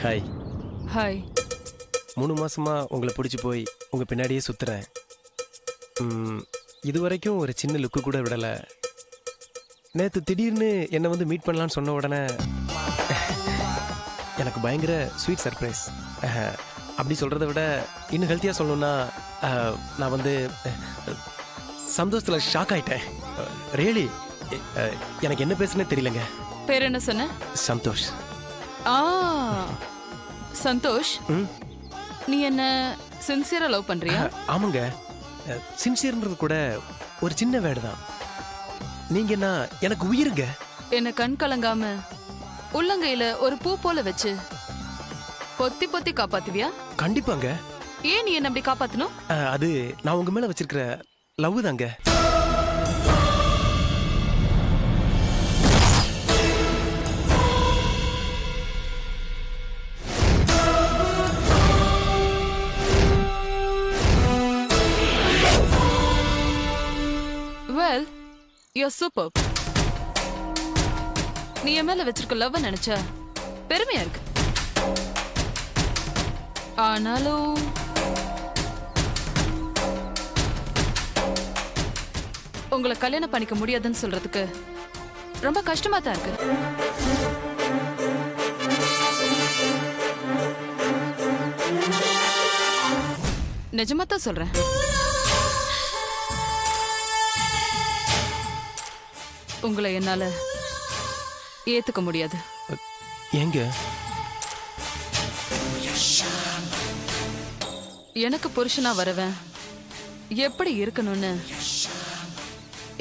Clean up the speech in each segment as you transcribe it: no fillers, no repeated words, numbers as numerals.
Hi. Hi. 3 மாசமா உங்களை பிடிச்சி போய் உங்க பின்னாடியே சுத்துறேன். இது வரைக்கும் ஒரு சின்ன லுக்கு கூட விடலை. நேற்று திடீர்னு என்னை வந்து மீட் பண்ணலான்னு சொன்ன உடனே எனக்கு பயங்கர ஸ்வீட் சர்ப்ரைஸ். அப்படி சொல்கிறத விட இன்னும் ஹெல்த்தியாக சொல்லணும்னா நான் வந்து சந்தோஷத்தில் ஷாக் ஆயிட்டேன். ரியலி எனக்கு என்ன பேசுனே தெரியலங்க. பேர் என்ன சொன்ன? சந்தோஷ். சந்தோஷ், நீ என்ன சின்சியரா லவ் பண்றியா? ஆமாங்க. சின்சியர்ன்றது கூட ஒரு சின்ன வேர்டு தான். நீங்க என்ன எனக்கு உயிருங்க. என்ன கண் கலங்காம உள்ளங்கையில ஒரு பூ போல வச்சு பொத்தி பொத்தி காப்பாத்துவியா? கண்டிப்பாங்க. ஏன் நீ என்ன அப்படி காப்பாத்தணும்? அது நான் உங்க மேல வச்சிருக்கிற லவ் தாங்க. Well, you're superb. நீ என் மேல வச்சிருக்க லவ் நினைச்ச பெருமையா இருக்கு. ஆனாலும் உங்களை கல்யாணம் பண்ணிக்க முடியாதுன்னு சொல்றதுக்கு ரொம்ப கஷ்டமா தான் இருக்கு. நிஜமா தான் சொல்றேன். உங்களை என்னால ஏத்துக்க முடியாது. ஏங்க? எனக்கு புருஷனா வரவன் எப்படி இருக்கணும்னு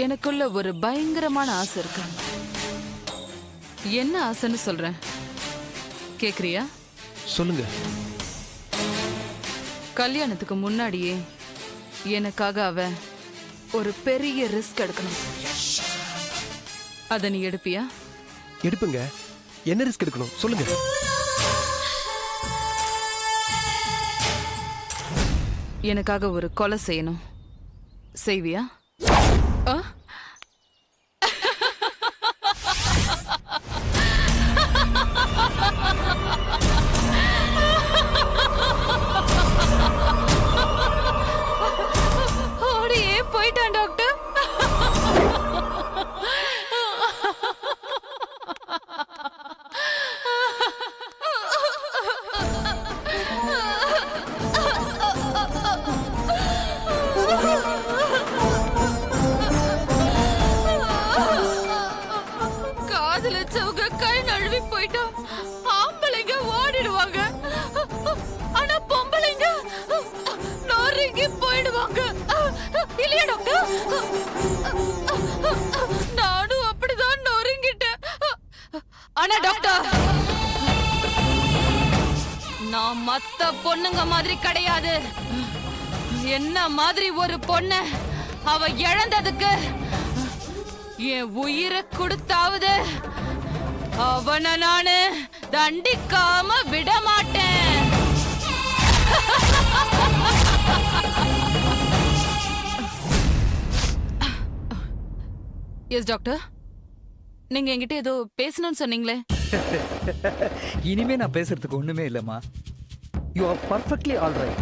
எனக்குள்ள ஒரு பயங்கரமான ஆசை இருக்கு. என்ன ஆசைன்னு சொல்றேன், கேக்குறியா? சொல்லுங்க. கல்யாணத்துக்கு முன்னாடியே எனக்காக அவன் ஒரு பெரிய ரிஸ்க் எடுக்கணும். அத நீ எடுப்பியா? எடுப்புங்க. என்ன ரிஸ்க் எடுக்கணும் சொல்லுங்க. எனக்காக ஒரு கொலை செய்யணும். செய்வியா? ஓடியே போயிட்டான் டாக்டர். காதலிச்சவங்க கை நழுவி போயிட்டா ஆம்பளைங்க ஓடிடுவாங்க. ஆனா பொம்பளைங்க நொறுங்கி போயிடுவாங்க. இல்லையா டாக்டர்? நானும் அப்படிதான் நொறுங்கிட்டேன். ஆனா டாக்டர், நான் மத்த பொண்ணுங்க மாதிரி கிடையாது. என்ன மாதிரி ஒரு பொண்ணு அவ இழந்ததுக்கு என் உயிரை கொடுத்தாவது அவனை நானு தண்டிக்காம விட மாட்டேன். எஸ் டாக்டர், நீங்க என்கிட்ட ஏதோ பேசணும்னு சொன்னீங்களே. இனிமே நான் பேசுறதுக்கு ஒண்ணுமே இல்லம்மா. You are perfectly all right.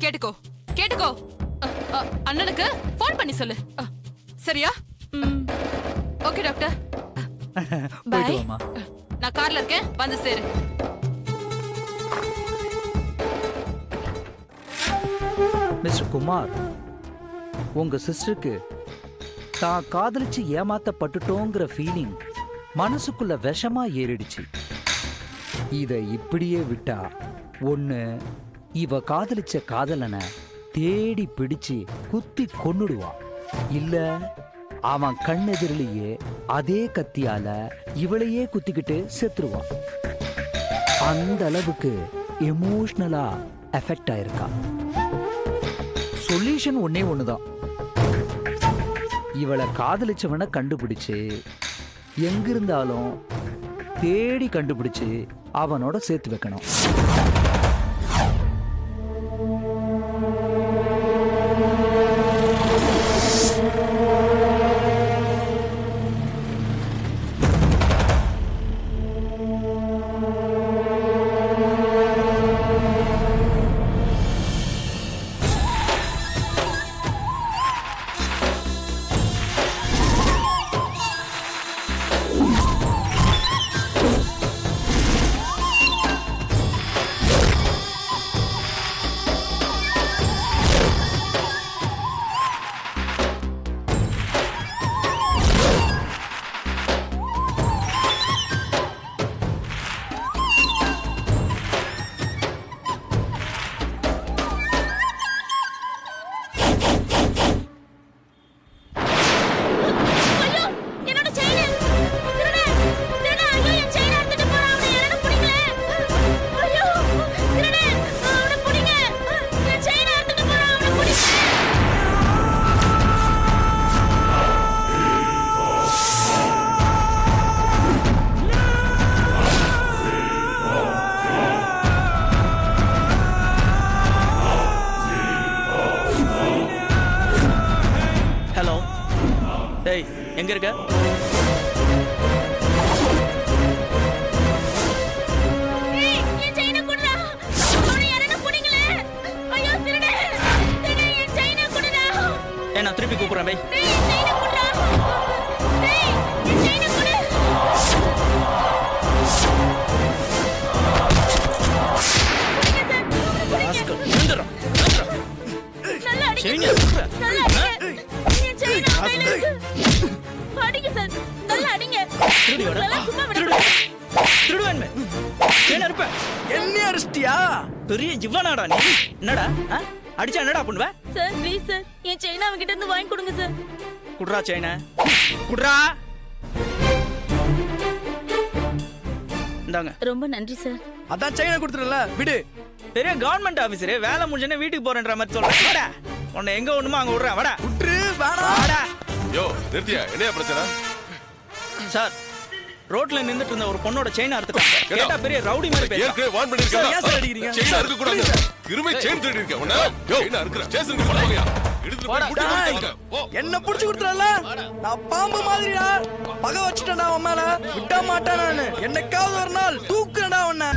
கேட்டுக்கோ கேட்டுக்கோ. அண்ணனுக்கு போன் பண்ணி சொல்லு. சரியா? Okay doctor. போயிட்டு வாமா. நான் கார்ல இருக்கேன், வந்து சேரு. மிஸ்டர் குமார், உங்க சிஸ்டருக்கு தான் காதலிச்சு ஏமாத்தப்பட்டுட்டோங்கிற ஃபீலிங் மனசுக்குள்ள விஷமா ஏறிடுச்சு. இத இப்படியே விட்டா ஒண்ணு இவ காதலிச்ச காதலனை தேடி பிடிச்சு குத்தி கொன்னுடுவா, இல்ல அவன் கண்ணெதிரிலேயே அதே கத்தியால இவளையே குத்திக்கிட்டு செத்துருவான். அந்த அளவுக்கு எமோஷனலா எஃபெக்ட் ஆயிருக்கா. சொல்யூஷன் ஒன்னே ஒண்ணுதான். இவளை காதலிச்சவனை கண்டுபிடிச்சு எங்கிருந்தாலும் தேடி கண்டுபிடிச்சு அவனோட சேர்த்து வைக்கணும். எங்க இருக்க? நான் திருப்பி கூப்பிடுறேன் பை. என்ன அடிச்சிட்டியா? பெரிய ஜிவனாடா நீ. என்னடா அடிச்சா என்னடா பண்ணுவ? Sir please sir N chain அவங்க கிட்ட இருந்து வாங்கி கொடுங்க சார். குட்ரா செயினை குட்ரா. இந்தாங்க. ரொம்ப நன்றி சார். அதான் செயினை கொடுத்துறல விடு. பெரிய கவர்மெண்ட் ஆபீசர் வேலை முடிஞ்சனே வீட்டுக்கு போறேன்ற மாதிரி சொல்றேன். வாடா உன்னை எங்க ஒண்ணுமோ அங்க விடுறேன். வாடா விட்டுரு வேணா. வாடா. யோ நிறுத்தியா, என்ன பிரச்சனை? சார் ரோட்ல நின்னுட்டு இருந்த ஒரு பொண்ணோட செயின் அறுத்துட்டாங்க. கேட்டா பெரிய ரவுடி மாதிரி பேசுறான். ஏற்கனவே வார்ன் பண்ணிருக்கேன். ஏன் சார் அடிக்கிறீங்க? செயின் அறுக்க கூடாது. இருமே செயின் திருடி இருக்க. உன்ன யோ செயின் அறுக்குற. ஸ்டேஷனுக்கு போறியா? எடுத்து போய் புடி கொடுங்க. போ. என்ன புடிச்சு கொடுத்துறல? நான் பாம்பு மாதிரிடா. பகை வச்சிட்டேன்டா உன் மேல. விட மாட்டேன் நானு. என்னைக்காவது ஒரு நாள் தூக்குறேன்டா உன்னை.